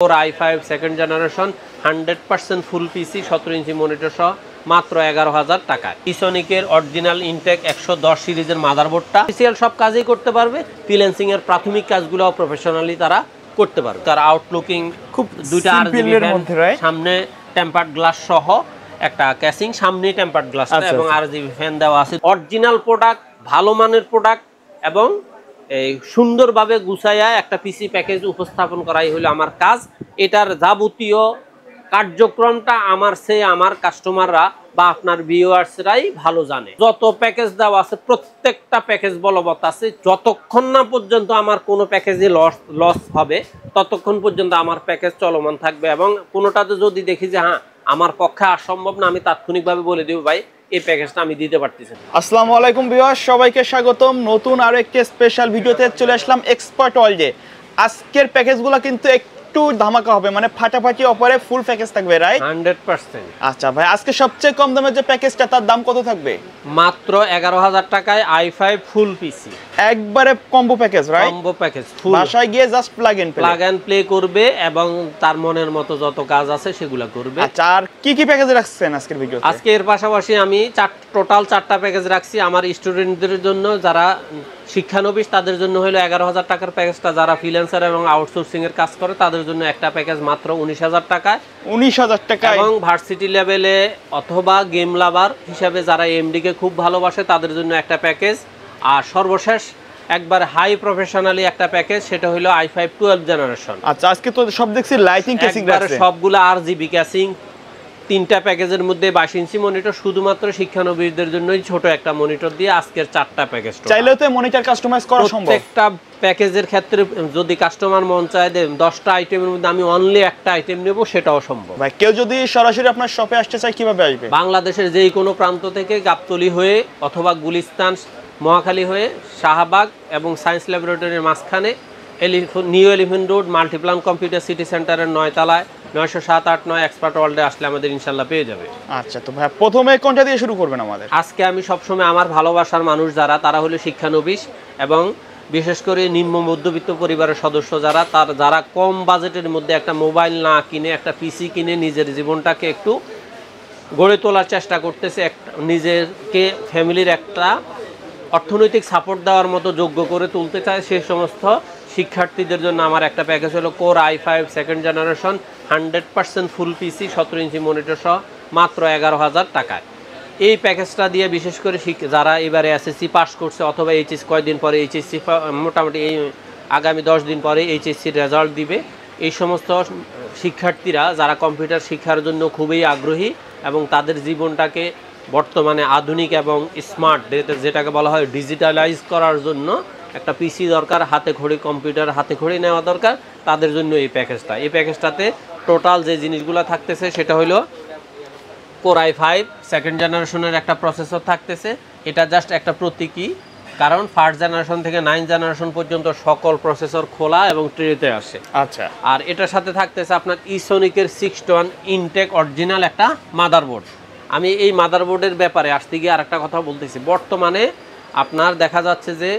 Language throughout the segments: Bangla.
Core i5 সেকেন্ড জেনারেশন 100% ফুল পিসি 17 ইঞ্চি মনিটর সহ মাত্র 11,000 টাকা। ইসোনিকের অরিজিনাল ইনটেক 110 সিরিজের মাদারবোর্ডটা অফিসিয়াল সব কাজই করতে পারবে, ফ্রিল্যান্সিং এর প্রাথমিক কাজগুলোও প্রফেশনালি তারা করতে পারবে। তার আউটলুকিং খুব দুইটা আরজিবি সামনে টেম্পারড গ্লাস সহ একটা ক্যাসিং, সামনে টেম্পারড গ্লাস এবং আরজিবি ফ্যান দেওয়া আছে। অরিজিনাল প্রোডাক্ট, ভালো মানের প্রোডাক্ট এবং এই সুন্দরভাবে গুছাইয়া একটা পিসি প্যাকেজ উপস্থাপন করাই হলো আমার কাজ। এটার যাবতীয় কার্যক্রমটা আমার কাস্টমাররা বা আপনার ভিউয়ার্সরাই ভালো জানে। যত প্যাকেজ দেওয়া আছে প্রত্যেকটা প্যাকেজ বলবৎ আছে। যতক্ষণ না পর্যন্ত আমার কোনো প্যাকেজে লস হবে ততক্ষণ পর্যন্ত আমার প্যাকেজ চলমান থাকবে, এবং কোনোটাতে যদি দেখি যে হ্যাঁ আমার পক্ষে আর সম্ভব না, আমি তাৎক্ষণিকভাবে বলে দেব ভাই এই প্যাকেজটা আমি দিতে পারতেছি। আসসালামু আলাইকুম ভিউয়ার্স, সবাইকে স্বাগতম। নতুন আরো একটি স্পেশাল ভিডিওতে চলে আসলাম এক্সপার্ট ওয়ার্ল্ডে। আজকের প্যাকেজগুলো কিন্তু একটু ধামাকা হবে, মানে ফাটাফাটি অফারে ফুল প্যাকেজ থাকবে, রাইট? 100%। আচ্ছা ভাই, আজকে সবচেয়ে কম দামের যে প্যাকেজটা তার দাম কত থাকবে? মাত্র 11,000 টাকায় i5 ফুল পিসি, একবারে combo package, right? Combo package ফুল, বাসায় গিয়ে জাস্ট প্লাগ এন্ড প্লে করবে এবং তার মনের মতো যত কাজ আছে সেগুলো করবে। আচ্ছা, আর কি কি প্যাকেজ রাখছেন আজকের ভিডিওতে? আজকে এর পাশাপাশি আমি টোটাল 4টা প্যাকেজ রাখছি আমার স্টুডেন্টদের জন্য, যারা শিক্ষানবিশ তাদের জন্য হলো 11,000 টাকার প্যাকেজটা, যারা ফ্রিল্যান্সার এবং আউটসোর্সিং এর কাজ করে তাদের জন্য একটা প্যাকেজ মাত্র 19,000 টাকায়। 19,000 টাকা। এবং ভার্সিটি লেভেলে অথবা গেম লাভার হিসাবে যারা এমডি কে খুব ভালোবাসে তাদের জন্য একটা প্যাকেজ। আর সর্বশেষ একবার হাই প্রফেশনালি একটা প্যাকেজ, সেটা হলো i5 12 জেনারেশন। আচ্ছা, আজকে তো সব দেখছি লাইটিং কেসিং আছে, সবগুলো আরজিবি ক্যাসিং। 3টা প্যাকেজের মধ্যে 22 ইঞ্চি মনিটর, শুধুমাত্র শিক্ষানবিশদের জন্যই ছোট একটা মনিটর দিয়ে আজকের 4টা প্যাকেজ। চাইলেও তো মনিটর কাস্টমাইজ করা সম্ভব। প্রত্যেকটা প্যাকেজের ক্ষেত্রে যদি কাস্টমার মন চায় দেন 10টা আইটেমের মধ্যে আমি অনলি একটা আইটেম নেব, সেটাও সম্ভব। ভাই, কেউ যদি সরাসরি আপনার শপে আসতে চায় কিভাবে আসবে? বাংলাদেশের যেই কোনো প্রান্ত থেকে গাবতলী হয়ে অথবা গুলিস্তান মহাখালী হয়ে শাহবাগ এবং সায়েন্স ল্যাবরেটরির মাঝখানে new elephant road Multiplan computer city সেন্টারের 9 তলায় 90789 এক্সপার্ট ওয়ার্ল্ডে আসলে আমাদের ইনশাল্লাহ পেয়ে যাবে। আচ্ছা, তো ভাই প্রথমে কোনটা দিয়ে শুরু করবেন আমাদের? আজকে আমি সবসময় আমার ভালোবাসার মানুষ যারা, তারা হলো শিক্ষানবিশ এবং বিশেষ করে নিম্ন মধ্যবিত্ত পরিবারের সদস্য যারা কম বাজেটের মধ্যে একটা মোবাইল না কিনে একটা পিসি কিনে নিজের জীবনটাকে একটু গড়ে তোলার চেষ্টা করতেছে, নিজেকে ফ্যামিলির একটা অর্থনৈতিক সাপোর্ট দেওয়ার মতো যোগ্য করে তুলতে চায়, সেই সমস্ত শিক্ষার্থীদের জন্য আমার একটা প্যাকেজ হলো Core i5 সেকেন্ড জেনারেশন 100% ফুল পিসি 17 ইঞ্চি মনিটর সহ মাত্র 11,000 টাকায়। এই প্যাকেজটা দিয়ে বিশেষ করে যারা এবারে এসএসসি পাস করছে অথবা এইচএস কয়েকদিন পরে এইচএসসি মোটামুটি এই আগামী 10 দিন পরে এইচএসসির রেজাল্ট দিবে, এই সমস্ত শিক্ষার্থীরা যারা কম্পিউটার শিক্ষার জন্য খুবই আগ্রহী এবং তাদের জীবনটাকে বর্তমানে আধুনিক এবং স্মার্ট, যেটাকে বলা হয় ডিজিটালাইজ করার জন্য একটা পিসি দরকার, হাতে খড়ি কম্পিউটার হাতে খড়ি নেওয়া দরকার, তাদের জন্য এই প্যাকেজটাতে টোটাল যে জিনিসগুলো থাকতেছে সেটা হলো Core i5 সেকেন্ড জেনারেশনের একটা প্রসেসর থাকতেছে। এটা জাস্ট একটা প্রতীকী, কারণ ফার্স্ট জেনারেশন থেকে 9 জেনারেশন পর্যন্ত সকল প্রসেসর খোলা এবং ট্রেতে আসে। আচ্ছা, আর এটার সাথে থাকতেছে আপনার ইসোনিকের 61 ইনটেক অরিজিনাল একটা মাদারবোর্ড। আমি এই মাদারবোর্ডের ব্যাপারে আসতে গিয়ে আরেকটা কথা বলতেছি। বর্তমানে আপনার দেখা যাচ্ছে যে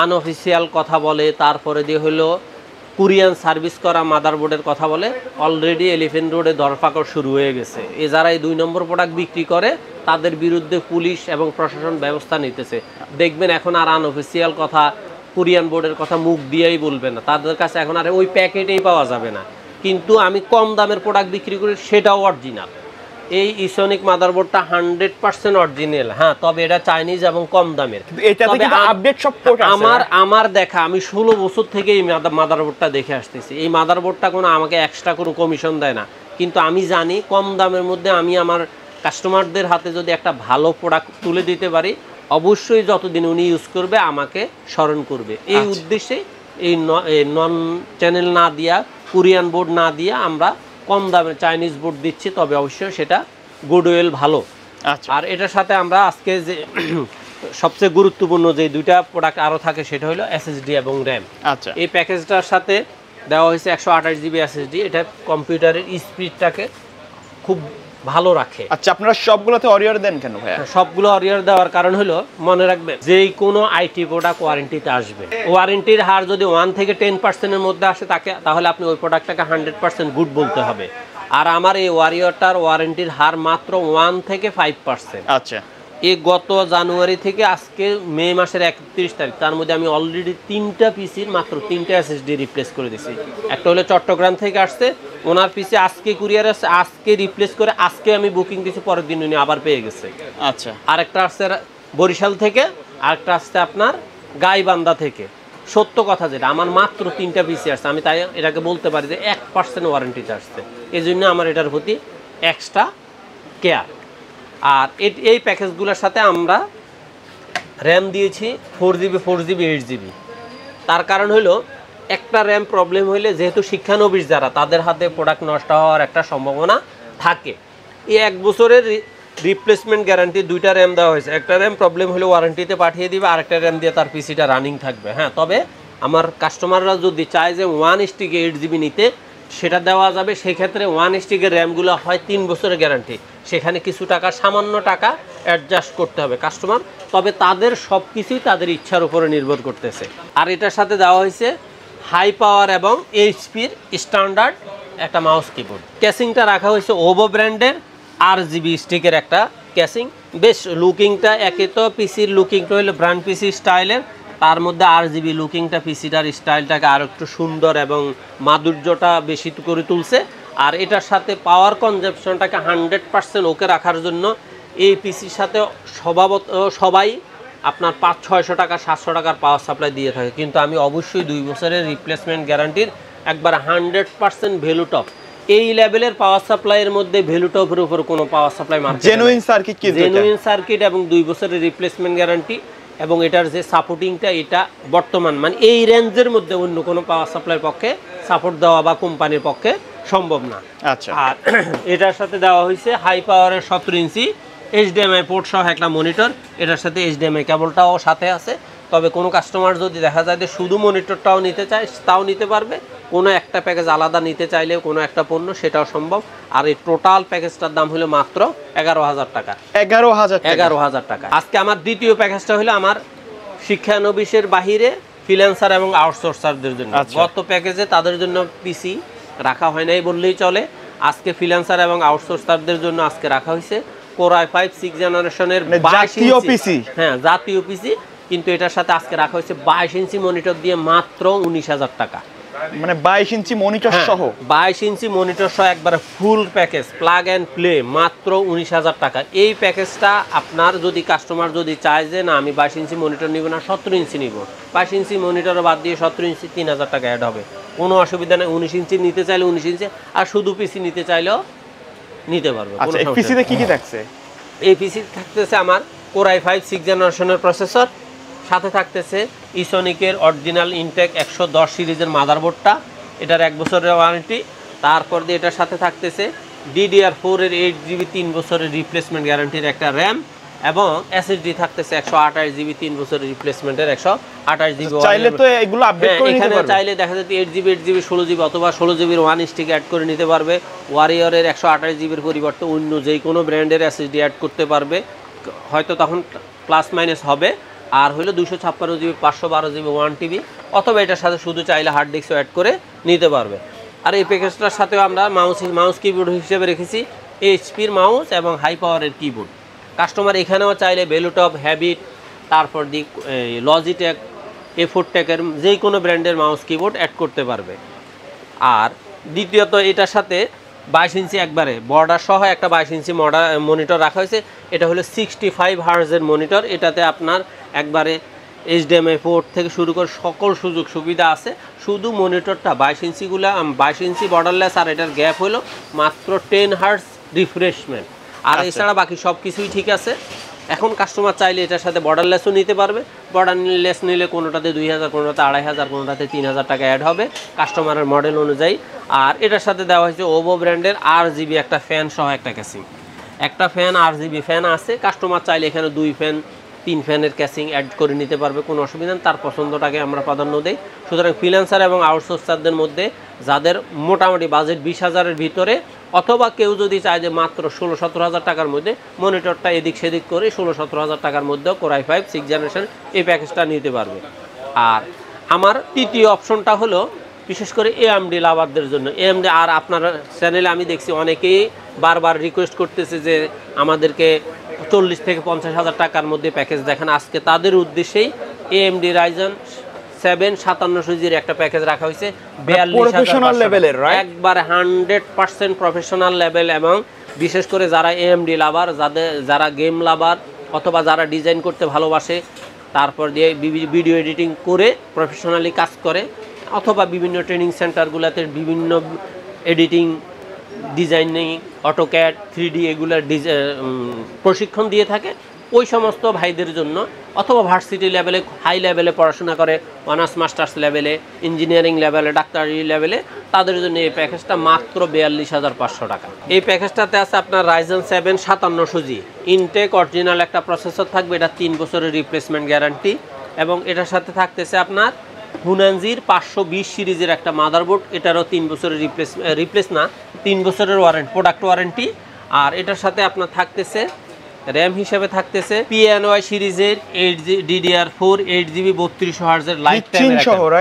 আনঅফিসিয়াল কথা বলে, তারপরে দিয়ে হলো কুরিয়ান সার্ভিস করা মাদারবোর্ডের কথা বলে। অলরেডি এলিফেন্ট রোডে ধরপাকড় শুরু হয়ে গেছে। যারা এই 2 নম্বর প্রোডাক্ট বিক্রি করে তাদের বিরুদ্ধে পুলিশ এবং প্রশাসন ব্যবস্থা নিতেছে। দেখবেন এখন আর আনঅফিসিয়াল কথা, কুরিয়ান বোর্ডের কথা মুখ দিয়েই বলবে না, তাদের কাছে এখন আর ওই প্যাকেটেই পাওয়া যাবে না। কিন্তু আমি কম দামের প্রোডাক্ট বিক্রি করি, সেটাও অরিজিনাল। এই ইসোনিক মাদারবোর্ডটা 100% অরিজিনাল, হ্যাঁ, তবে এটা চাইনিজ এবং কম দামের। আমার দেখা, আমি 16 বছর থেকে এই মাদারবোর্ডটা দেখে আসতেছি। এই মাদারবোর্ডটা কোনো আমাকে এক্সট্রা কোনো কমিশন দেয় না, কিন্তু আমি জানি কম দামের মধ্যে আমি আমার কাস্টমারদের হাতে যদি একটা ভালো প্রোডাক্ট তুলে দিতে পারি, অবশ্যই যতদিন উনি ইউজ করবে আমাকে স্মরণ করবে। এই উদ্দেশ্যে এই নন চ্যানেল না দিয়া, কোরিয়ান বোর্ড না দিয়া আমরা কম দামে চাইনিজ বোর্ড দিচ্ছি, তবে অবশ্যই সেটা গুডউইল ভালো। আচ্ছা, আর এটার সাথে আমরা আজকে যে সবচেয়ে গুরুত্বপূর্ণ যে 2টা প্রোডাক্ট আরও থাকে সেটা হলো এসএসডি এবং র্যাম। আচ্ছা, এই প্যাকেজটার সাথে দেওয়া হয়েছে 128 জিবি এসএসডি। এটা কম্পিউটারের স্পিডটাকে খুব ভালো রাখে। আচ্ছা, আপনারা সবগুলোতে অরিয়ার দেন কেন ভাইয়া? সবগুলো অরিয়ার দেওয়ার কারণ হলো, মনে রাখবেন যে কোনো আইটি প্রোডাক্ট ওয়ারেন্টিতে আসবে। ওয়ারেন্টির হার যদি 1 থেকে 10%-এর মধ্যে আসে তাহলে আপনি ওই প্রোডাক্টটাকে 100% গুড বলতে হবে। আর আমার এই ওয়ারিয়রটার ওয়ারেন্টির হার মাত্র 1 থেকে 5%। আচ্ছা, এই গত জানুয়ারি থেকে আজকে মে মাসের 31 তারিখ, তার মধ্যে আমি অলরেডি 3টা পিসির মাত্র 3টা এসএসডি রিপ্লেস করে দিয়েছি। একটা হলো চট্টগ্রাম থেকে আসছে, ওনার পিসি আজকে কুরিয়ার আসছে, আজকে রিপ্লেস করে আজকে আমি বুকিং দিয়েছি, পরের দিন উনি আবার পেয়ে গেছে। আচ্ছা, আরেকটা আসছে বরিশাল থেকে, আরেকটা আসছে আপনার গাইবান্ধা থেকে। সত্য কথা যেটা, আমার মাত্র 3টা পিসি আসছে, আমি তাই এটাকে বলতে পারি যে 1% ওয়ারেন্টিতে আসছে। এই জন্য আমার এটার প্রতি এক্সট্রা কেয়ার। আর এই প্যাকেজগুলোর সাথে আমরা র্যাম দিয়েছি 4GB 4GB 8GB। তার কারণ হলো, একটা র্যাম প্রবলেম হইলে যেহেতু শিক্ষানবিশ যারা, তাদের হাতে প্রোডাক্ট নষ্ট হওয়ার একটা সম্ভাবনা থাকে। এই 1 বছরের রিপ্লেসমেন্ট গ্যারান্টি 2টা র্যাম দেওয়া হয়েছে। একটা র্যাম প্রবলেম হলে ওয়ারেন্টিতে পাঠিয়ে দিবে, আরেকটা র্যাম দিয়ে তার পিসিটা রানিং থাকবে। হ্যাঁ, তবে আমার কাস্টমাররা যদি চায় যে 1 স্টিকে 8GB নিতে, সেটা দেওয়া যাবে। সেক্ষেত্রে 1 স্টিকের র্যামগুলো হয় 3 বছরের গ্যারান্টি, সেখানে কিছু টাকা, সামান্য টাকা অ্যাডজাস্ট করতে হবে কাস্টমার। তবে তাদের সব কিছুই তাদের ইচ্ছার উপরে নির্ভর করতেছে। আর এটার সাথে দেওয়া হয়েছে হাই পাওয়ার এবং এইচপির স্ট্যান্ডার্ড একটা মাউস কিবোর্ড। ক্যাসিংটা রাখা হয়েছে ওভো ব্র্যান্ডের RGB স্টিকের একটা ক্যাসিং। বেশ লুকিংটা, একে তো পিসির লুকিংটা হলো ব্র্যান্ড পিসি স্টাইলের, তার মধ্যে RGB লুকিংটা পিসিটার স্টাইলটাকে আরও একটু সুন্দর এবং মাধুর্যটা বেশি করে তুলছে। আর এটার সাথে পাওয়ার কনজাম্পশনটাকে 100% ওকে রাখার জন্য এই পিসির সাথে সবাই আপনার 500-600 টাকা 700 টাকার পাওয়ার সাপ্লাই দিয়ে থাকে, কিন্তু আমি অবশ্যই 2 বছরের রিপ্লেসমেন্ট গ্যারান্টির একবার 100% ভ্যালু টপ। এই লেভেলের পাওয়ার সাপ্লাইয়ের মধ্যে ভ্যালু টপের উপর কোনো পাওয়ার সাপ্লাই মার্কেটে জেনুইন সার্কিট, কিন্তু জেনুইন সার্কিট এবং 2 বছরের রিপ্লেসমেন্ট গ্যারান্টি এবং এটার যে সাপোর্টিংটা, এটা বর্তমান মানে এই রেঞ্জের মধ্যে অন্য কোনো পাওয়ার সাপ্লাইয়ের পক্ষে সাপোর্ট দেওয়া বা কোম্পানির পক্ষে সম্ভব না। আচ্ছা, আর এটার সাথে দেওয়া হয়েছে হাই পাওয়ারের 17 ইঞ্চি HDMI পোর্ট সহ একটা মনিটর। এটার সাথে HDMI কেবলটাও সাথে আছে। তবে কোনো কাস্টমার যদি দেখা যায় যে শুধু মনিটরটাও নিতে চায়, তাও নিতে পারবে। কোনো একটা প্যাকেজ আলাদা নিতে চাইলে কোনো একটা পণ্য, সেটাও সম্ভব। আর এই টোটাল প্যাকেজটার দাম হলো মাত্র 11,000 টাকা। 11,000 টাকা। আজকে আমার দ্বিতীয় প্যাকেজটা হলো আমার শিক্ষানবিশের বাহিরে ফ্রিল্যান্সার এবং আউটসোর্সারদের জন্য। গত প্যাকেজে তাদের জন্য পিসি রাখা হয় নাই বললেই চলে। আজকে ফ্রিল্যান্সার এবং আউটসোর্সারদের জন্য আজকে রাখা হয়েছে Core i5 6th জেনারেশনের জাতীয় পিসি। হ্যাঁ, জাতীয় পিসি, কিন্তু এটার সাথে আজকে রাখা হয়েছে 22 ইঞ্চি মনিটর দিয়ে মাত্র 19,000 টাকা। মানে 22 ইঞ্চি মনিটর সহ, 22 ইঞ্চি মনিটর সহ একবারে full package, plug and play, মাত্র 19,000 টাকা। এই প্যাকেজটা আপনার যদি কাস্টমার যদি চায় যে না আমি 22 ইঞ্চি মনিটর নিব না, 17 ইঞ্চি নিব, 22 ইঞ্চি মনিটর বাদ দিয়ে 17 ইঞ্চি 3,000 টাকা অ্যাড হবে, কোনো অসুবিধা নেই। 19 ইঞ্চি নিতে চাইলে 19 ইঞ্চি, আর শুধু পিসি নিতে চাইলেও নিতে পারবে। আচ্ছা, এই পিসিতে কি কি থাকছে? এই পিসি থাকতেছে আমার Core i5 6th জেনারেশনের প্রসেসর, সাথে থাকতেছে ইসোনিকের অরিজিনাল ইনটেক 110 সিরিজের মাদারবোর্ডটা, এটার 1 বছরের ওয়ারেন্টি। তারপর দিয়ে এটার সাথে থাকতেছে DDR4 এর 8GB 3 বছরের রিপ্লেসমেন্ট গ্যারান্টির একটা র্যাম, এবং SSD থাকতেছে 128GB 3 বছরের রিপ্লেসমেন্টের 128GB। চাইলে তো এগুলো আপডেট করে নিতে এখানে পারবে। চাইলে দেখা যাচ্ছে 8GB 8GB 16GB অথবা 16GBর 1 স্টিক অ্যাড করে নিতে পারবে। ওয়ারিয়রের 128GBর পরিবর্তে অন্য যেই কোনো ব্র্যান্ডের SSD অ্যাড করতে পারবে, হয়তো তখন প্লাস মাইনাস হবে। আর হলো 256GB 512GB 1TB, অথবা এটার সাথে শুধু চাইলে হার্ড ডিস্কও অ্যাড করে নিতে পারবে। আর এই প্যাকেজটার সাথেও আমরা মাউস কিবোর্ড হিসেবে রেখেছি HPর মাউস এবং হাই পাওয়ারের কিবোর্ড। কাস্টমার এখানেও চাইলে ভ্যালুটপ, হ্যাবিট, তারপর দিক লজিটেক, এফোর্টেকের যে কোনো ব্র্যান্ডের মাউস কিবোর্ড অ্যাড করতে পারবে। আর দ্বিতীয়ত এটার সাথে 22 ইঞ্চি একবারে বর্ডার সহ একটা 22 ইঞ্চি মনিটর রাখা হয়েছে। এটা হলো 65 হার্জের মনিটর। এটাতে আপনার একবারে HDMI পোর্ট থেকে শুরু করে সকল সুযোগ সুবিধা আছে। শুধু মনিটরটা 22 ইঞ্চিগুলো 22 ইঞ্চি বর্ডারলেস, আর এটার গ্যাপ হলো মাত্র 10 হার্জ রিফ্রেশমেন্ট। আর এছাড়া বাকি সব কিছুই ঠিক আছে। এখন কাস্টমার চাইলে এটার সাথে বর্ডারলেসও নিতে পারবে। বর্ডারলেস নিলে কোনোটাতে 2,000, কোনোটাতে 2,500, কোনোটাতে 3,000 টাকা অ্যাড হবে কাস্টমারের মডেল অনুযায়ী। আর এটার সাথে দেওয়া হয়েছে ওভো ব্র্যান্ডের RGB একটা ফ্যান সহ একটা ক্যাসিং। একটা ফ্যান RGB ফ্যান আছে, কাস্টমার চাইলে এখানে 2 ফ্যান 3 ফ্যানের ক্যাসিং অ্যাড করে নিতে পারবে, কোনো অসুবিধা নেই। তার পছন্দটাকে আমরা প্রাধান্য দিই। সুতরাং ফ্রিল্যান্সার এবং আউটসোর্সারদের মধ্যে যাদের মোটামুটি বাজেট 20,000-এর ভিতরে অথবা কেউ যদি চায় যে মাত্র 16-17 হাজার টাকার মধ্যে মনিটরটা এদিক সেদিক করে 16-17 হাজার টাকার মধ্যেও Core i5 6th জেনারেশন এই প্যাকেজটা নিতে পারবে। আর আমার তৃতীয় অপশনটা হলো বিশেষ করে AMD লাভারদের জন্য। AMD আর আপনার চ্যানেলে আমি দেখছি অনেকেই বারবার রিকোয়েস্ট করতেছে যে আমাদেরকে 40-50 হাজার টাকার মধ্যে প্যাকেজ দেখান। আজকে তাদের উদ্দেশ্যেই AMD Ryzen 7 5700G একটা প্যাকেজ রাখা হয়েছে 42,500 লেভেলের, রাইট? একবার 100% প্রফেশনাল লেভেল, এবং বিশেষ করে যারা AMD লাভার, যারা গেম লাভার অথবা যারা ডিজাইন করতে ভালোবাসে, তারপর দিয়ে ভিডিও এডিটিং করে প্রফেশনালি কাজ করে, অথবা বিভিন্ন ট্রেনিং সেন্টারগুলোতে বিভিন্ন এডিটিং, ডিজাইনিং, অটোক্যাড, 3D এগুলোর প্রশিক্ষণ দিয়ে থাকে, ওই সমস্ত ভাইদের জন্য, অথবা ভার্সিটি লেভেলে হাই লেভেলে পড়াশোনা করে, অনার্স মাস্টার্স লেভেলে, ইঞ্জিনিয়ারিং লেভেলে, ডাক্তারি লেভেলে, তাদের জন্য এই প্যাকেজটা মাত্র 42,500 টাকা। এই প্যাকেজটাতে আছে আপনার Ryzen 7 5700G ইনটেক অরিজিনাল একটা প্রসেসর থাকবে, এটা 3 বছরের রিপ্লেসমেন্ট গ্যারান্টি, এবং এটার সাথে থাকতেছে আপনার হুনানজির 520 সিরিজের একটা মাদারবোর্ড, এটারও 3 বছরের রিপ্লেস না 3 বছরের ওয়ারেন্টি, প্রোডাক্ট ওয়ারেন্টি। আর এটার সাথে আপনার থাকতেছে র্যাম হিসেবে থাকতেছে PNY সিরিজের 8DDR4 8GB 3200 এর লাইফ টাইম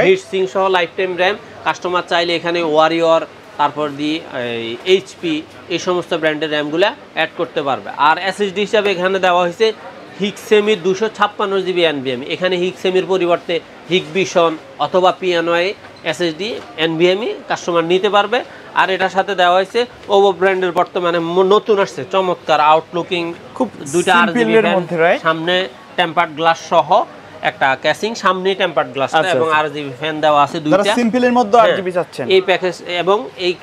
হিটসিং সহ লাইফ টাইম র্যাম। কাস্টমার চাইলে এখানে ওয়ারিয়র, তারপর দিয়ে HP এই সমস্ত ব্র্যান্ডের র্যামগুলো অ্যাড করতে পারবে। আর SSD হিসাবে এখানে দেওয়া হয়েছে হিক্সেমির 256GB NVMe, এখানে হিক্সেমির পরিবর্তে হিকভিশন অথবা PNY SSD NVMe কাস্টমার নিতে পারবে। আর এটার সাথে দেওয়া হয়েছে ওভো ব্র্যান্ডের বর্তমানে নতুন আসছে চমৎকার আউটলুকিং খুব দুইটা RGB সামনে টেম্পার্ড গ্লাস সহ একটা ক্যাসিং, সামনে টেম্পার্ড গ্লাস এবং RGB ফ্যান দেওয়া আছে দুইটা, সিম্পলের মধ্যে RGB চাচ্ছেন এই প্যাকেজ। এবং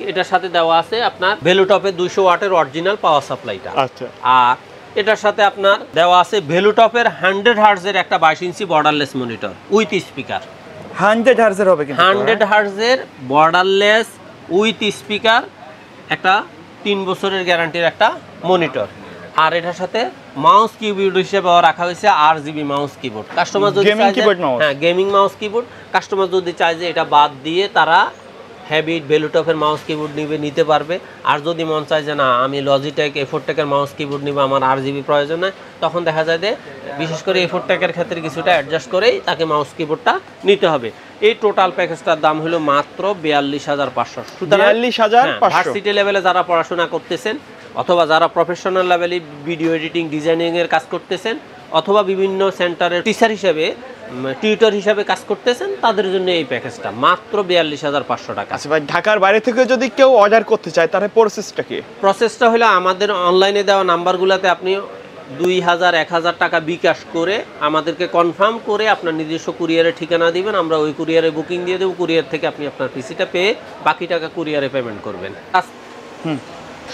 এটার সাথে দেওয়া আছে আপনার ভ্যালুটপে 200 ওয়াটের অরিজিনাল পাওয়ার সাপ্লাইটা। আচ্ছা, আর এটার সাথে আপনার দেওয়া আছে ভ্যালুটপের 100 হার্টজের একটা 22 ইঞ্চি বর্ডারলেস মনিটর উইথ স্পিকার। 100 হার্টজের হবে কিন্তু 100 হার্টজের বর্ডারলেস উইথ স্পিকার, একটা 3 বছরের গ্যারান্টির একটা মনিটর। আর এটার সাথে মাউস কিবোর্ড হিসেবে রাখা হয়েছে RGB মাউস কিবোর্ড। কাস্টমার যদি চায় গেমিং মাউস কিবোর্ড, কাস্টমার যদি চায় যে এটা বাদ দিয়ে তারা হেভি ভ্যালুটপের মাউস কিবোর্ড নিতে পারবে। আর যদি মন চায় যে না আমি লজিটেক এফোরটেকের মাউস কিবোর্ড নিব, আমার RGB প্রয়োজন হয়, তখন দেখা যায় যে বিশেষ করে এফোরটেকের ক্ষেত্রে কিছুটা অ্যাডজাস্ট করেই তাকে মাউস কিবোর্ডটা নিতে হবে। এই টোটাল প্যাকেজটার দাম হলো মাত্র 42,500। সুতরাং ভার্সিটি লেভেলে যারা পড়াশোনা করতেছেন, অথবা যারা প্রফেশনাল লেভেলে ভিডিও এডিটিং ডিজাইনিং এর কাজ করতেছেন, অথবা বিভিন্ন সেন্টারের টিচার হিসেবে টিউটর হিসেবে কাজ করতেছেন, তাদের জন্য এই প্যাকেজটা মাত্র 42,500 টাকা। আচ্ছা ভাই, ঢাকার বাইরে থেকে যদি কেউ অর্ডার করতে চায় তাহলে প্রসেসটা কি? প্রসেসটা হলো আমাদের অনলাইনে দেওয়া নাম্বারগুলোতে আপনি 2,000-1,000 টাকা বিকাশ করে আমাদেরকে কনফার্ম করে আপনার নিজস্ব কুরিয়ারের ঠিকানা দিবেন, আমরা ওই কুরিয়ারে বুকিং দিয়ে দেবো। কুরিয়ার থেকে আপনি আপনার পিসিটা পেয়ে বাকি টাকা কুরিয়ারে পেমেন্ট করবেন।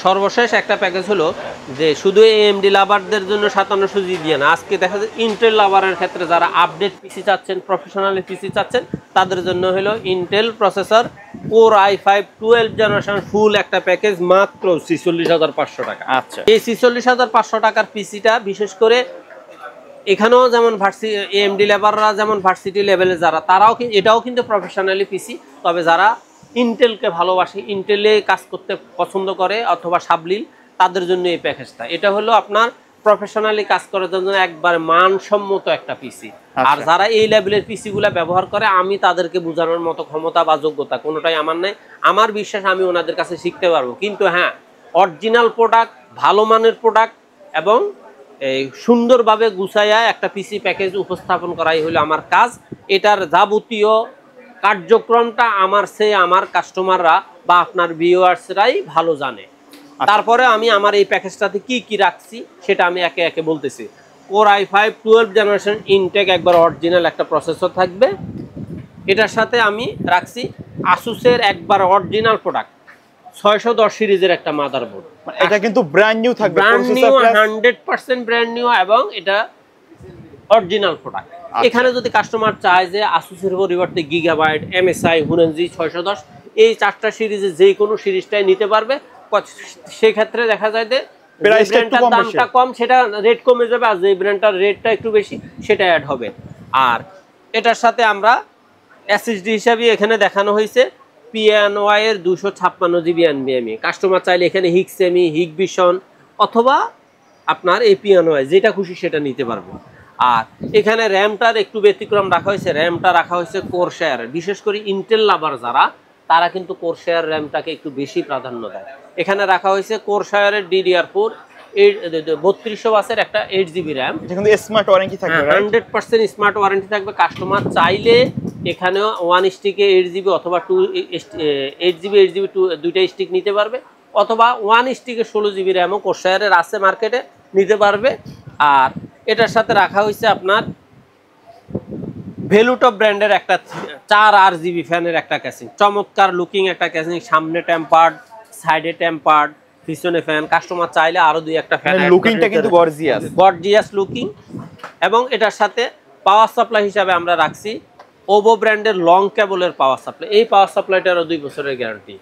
সর্বশেষ একটা প্যাকেজ হলো যে শুধু AMD লাভারদের জন্য 5700G দিয়ে না, আজকে দেখা যায় ইন্টেল লাভারের ক্ষেত্রে যারা আপডেট পিসি চাচ্ছেন, প্রফেশনালি পিসি চাচ্ছেন, তাদের জন্য হলো Intel processor Core i5 12 generation ফুল একটা প্যাকেজ মাত্র 46,500 টাকা। আচ্ছা, এই 46,500 টাকার পিসিটা বিশেষ করে এখানেও যেমন AMD লেভাররা যেমন ভার্সিটি লেভেলে যারা, তারাও এটাও কিন্তু প্রফেশনালি পিসি, তবে যারা ইন্টেলকে ভালোবাসে, ইন্টেলে কাজ করতে পছন্দ করে অথবা সাবলীল, তাদের জন্য এই প্যাকেজটা। এটা হলো আপনার প্রফেশনালি কাজ করার জন্য একবার মানসম্মত একটা পিসি। আর যারা এই লেভেলের পিসিগুলা ব্যবহার করে, আমি তাদেরকে বোঝানোর মতো ক্ষমতা বা যোগ্যতা কোনোটাই আমার নাই। আমার বিশ্বাস আমি ওনাদের কাছে শিখতে পারবো, কিন্তু হ্যাঁ, অরিজিনাল প্রোডাক্ট, ভালো মানের প্রোডাক্ট এবং এই সুন্দরভাবে গুছাইয়া একটা পিসি প্যাকেজ উপস্থাপন করাই হলো আমার কাজ। এটার যাবতীয় কার্যক্রমটা আমার কাস্টমাররা বা আপনার ভিউয়ার্সরাই ভালো জানে। তারপরে আমি আমার এই প্যাকেজটাতে কি কি রাখছি সেটা আমি একে একে বলতেছি। Core i5 12 জেনারেশন ইনটেক একবার অরিজিনাল একটা প্রসেসর থাকবে। এটার সাথে আমি রাখছি আসুসের একবার অরিজিনাল প্রোডাক্ট 610 সিরিজের একটা মাদারবোর্ড। এটা কিন্তু ব্র্যান্ড নিউ থাকবে, ব্র্যান্ড নিউ, 100% ব্র্যান্ড নিউ, এবং এটা অরিজিনাল প্রোডাক্ট। এখানে যদি কাস্টমার চায় যে আসুসের পরিবর্তে গিগাবাইট, MSI, হুনানজি 610 এই 4টা সিরিজে যে কোনো সিরিজটাই নিতে পারবে। সেই ক্ষেত্রে দেখা যায় যে ব্র্যান্ডটার দামটা কম, সেটা রেট কমে যাবে, আর যে ব্র্যান্ডটার রেটটা একটু বেশি সেটা অ্যাড হবে। আর এটার সাথে আমরা SSD হিসাবে এখানে দেখানো হয়েছে পিএনওয়াই এর 256 জিবি এনবিএমই। কাস্টমার চাইলে এখানে হিক্সেমি, হিগভিশন অথবা আপনার এই পিএনওয়াই যেটা খুশি সেটা নিতে পারবে। আর এখানে র্যামটার একটু ব্যতিক্রম রাখা হয়েছে, র্যামটা রাখা হয়েছে কোরসায়ার। বিশেষ করে ইন্টেল লাভার যারা, তারা কিন্তু কোরসায়ার র্যামটাকে একটু বেশি প্রাধান্য দেয়। এখানে রাখা হয়েছে কোরসায়ারের DDR4 3200 বাসের একটা 8 জিবি র্যাম, কিন্তু স্মার্ট ওয়ারেন্টি থাকবে, 100% স্মার্ট ওয়ারেন্টি থাকবে। কাস্টমার চাইলে এখানেও 1 স্টিকে 8 জিবি অথবা 8 জিবি দুইটা স্টিক নিতে পারবে, অথবা 1 স্টিকে 16 জিবি র্যামও কোরসায়ারের আছে মার্কেটে, নিতে পারবে। আর এটার সাথে রাখা হয়েছে আপনার ভ্যালুটপ ব্র্যান্ডের একটা 4 RGB ফ্যানের একটা ক্যাসিং, চমৎকার লুকিং একটা ক্যাসিং, সামনে টেম্পার্ড, সাইডে টেম্পার্ড, পিছনে ফ্যান। কাস্টমার চাইলে আরো দুই একটা ফ্যান, লুকিংটা কিন্তু গর্জিয়াস লুকিং। এবং এটার সাথে পাওয়ার সাপ্লাই হিসাবে আমরা রাখছি ওভো ব্র্যান্ডের লং কেবলের পাওয়ার সাপ্লাই। এই পাওয়ার সাপ্লাইটারও 2 বছরের গ্যারান্টি।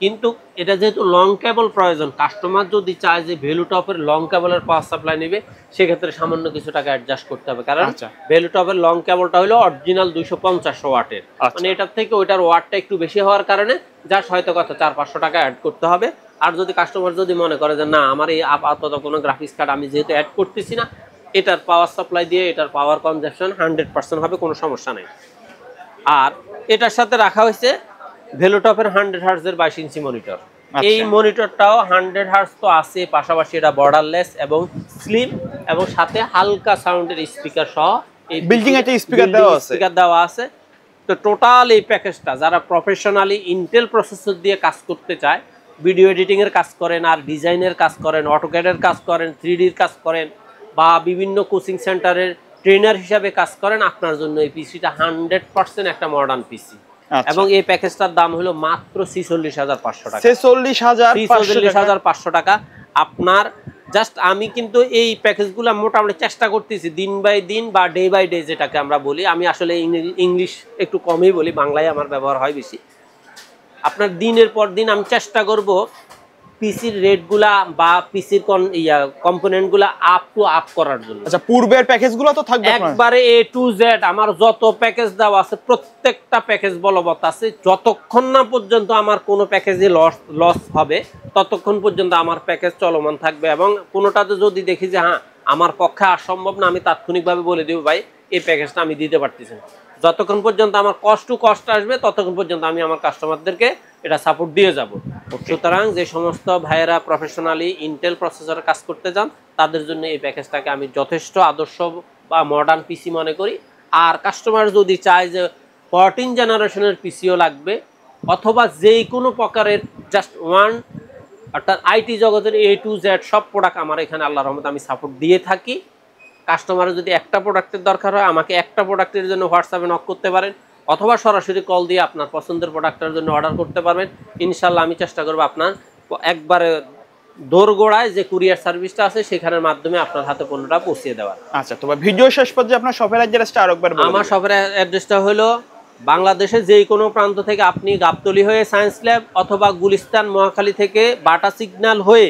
কিন্তু এটা যেহেতু লং কেবল প্রয়োজন, কাস্টমার যদি চায় যে ভ্যালুটপের লং কেবলের পাওয়ার সাপ্লাই নেবে, সেক্ষেত্রে সামান্য কিছু টাকা অ্যাডজাস্ট করতে হবে। কারণ ভ্যালুটপের লং কেবলটা হলো অরিজিনাল 250 ওয়াটের, মানে এটার থেকে ওইটার ওয়াটটা একটু বেশি হওয়ার কারণে যার হয়তো কত 400-500 টাকা অ্যাড করতে হবে। আর যদি কাস্টমার যদি মনে করে যে না, আমার এই আপাতত কোনো গ্রাফিক্স কার্ড আমি যেহেতু অ্যাড করতেছি না, এটার পাওয়ার সাপ্লাই দিয়ে এটার পাওয়ার কনজাম্পশন 100% হবে, কোনো সমস্যা নেই। আর এটার সাথে রাখা হয়েছে ভ্যালুটপের 100 হার্টজের 22 ইঞ্চি মনিটর। এই মনিটরটাও 100 হার্টজ তো আছে, পাশাপাশি এটা বর্ডারলেস এবং স্লিম, এবং সাথে হালকা সাউন্ডের স্পিকার সহ এই বিল্ডিং একটা স্পিকার দেওয়া আছে। তো টোটাল এই প্যাকেজটা যারা প্রফেশনালি ইন্টেল প্রসেসর দিয়ে কাজ করতে চায়, ভিডিও এডিটিং এর কাজ করেন, আর ডিজাইনের কাজ করেন, অটোক্যাডের কাজ করেন, 3Dর কাজ করেন, বা বিভিন্ন কোচিং সেন্টারের ট্রেনার হিসাবে কাজ করেন, আপনার জন্য এই পিসিটা 100% একটা মডার্ন পিসি। এবং এই প্যাকেজটার দাম হলো মাত্র 46,500 টাকা। 46,500 টাকা। আপনার জাস্ট আমি কিন্তু এই প্যাকেজগুলো মোটামুটি চেষ্টা করতেছি দিন বাই দিন বা ডে বাই ডে, যেটাকে আমরা বলি। আমি আসলে ইংলিশ একটু কমই বলি, বাংলায় আমার ব্যবহার হয় বেশি। আপনার দিনের পর দিন আমি চেষ্টা করব পিসির রেটগুলা বা পিসির কম্পোনেন্টগুলা আপ করার জন্য। আচ্ছা, পূর্বের প্যাকেজগুলো তো থাকবে একবারে A to Z। আমার যত প্যাকেজ দেওয়া আছে প্রত্যেকটা প্যাকেজ বলবৎ আছে। যতক্ষণ না পর্যন্ত আমার কোনো প্যাকেজে লস হবে, ততক্ষণ পর্যন্ত আমার প্যাকেজ চলমান থাকবে। এবং কোনোটাতে যদি দেখি যে হ্যাঁ আমার পক্ষে আর সম্ভব না, আমি তাৎক্ষণিকভাবে বলে দেব ভাই এই প্যাকেজটা আমি দিতে পারতেছি না। যতক্ষণ পর্যন্ত আমার কষ্ট আসবে, ততক্ষণ পর্যন্ত আমি আমার কাস্টমারদেরকে এটা সাপোর্ট দিয়ে যাব। সুতরাং যে সমস্ত ভাইয়েরা প্রফেশনালি ইন্টেল প্রসেসরে কাজ করতে চান, তাদের জন্য এই প্যাকেজটাকে আমি যথেষ্ট আদর্শ বা মডার্ন পিসি মনে করি। আর কাস্টমার যদি চায় যে 14 জেনারেশনের পিসিও লাগবে, অথবা যেই কোনো প্রকারের জাস্ট ওয়ান, অর্থাৎ আইটি জগতের A to Z সব প্রোডাক্ট আমার এখানে আল্লাহর রহমতে আমি সাপোর্ট দিয়ে থাকি। কাস্টমারের যদি একটা প্রোডাক্টের দরকার হয়, আমাকে একটা প্রোডাক্টের জন্য হোয়াটসঅ্যাপে নক করতে পারেন, অথবা সরাসরি কল দিয়ে আপনার পছন্দের প্রোডাক্টের জন্য অর্ডার করতে পারবেন। ইনশাল্লাহ আমি চেষ্টা করবো আপনার একবারে দোরগোড়ায় যে কুরিয়ার সার্ভিসটা আছে সেখানের মাধ্যমে আপনার হাতে পণ্যটা পৌঁছে দেওয়ার। আচ্ছা, তো ভিডিও শেষ পর্যায়ে আপনার শপের অ্যাড্রেসটা আরেকবার বলুন। আমার শপের অ্যাড্রেসটা হলো বাংলাদেশের যে কোনো প্রান্ত থেকে আপনি গাবতলী হয়ে সায়েন্স ল্যাব, অথবা গুলিস্তান মহাখালী থেকে বাটা সিগন্যাল হয়ে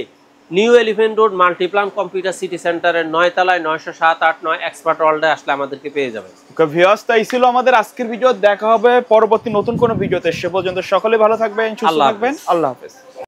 new elephant road Multiplan computer city সেন্টারের 9 তলায় 907-8-9 এক্সপার্ট ওয়ার্ল্ডে আসলে আমাদেরকে পেয়ে যাবেন। ওকে ভিউয়ার্স, তাই ছিল আমাদের আজকের ভিডিও। দেখা হবে পরবর্তী নতুন কোনো ভিডিওতে। সে পর্যন্ত সকলে ভালো থাকবেন, সুস্থ থাকবেন। আল্লাহ হাফেজ।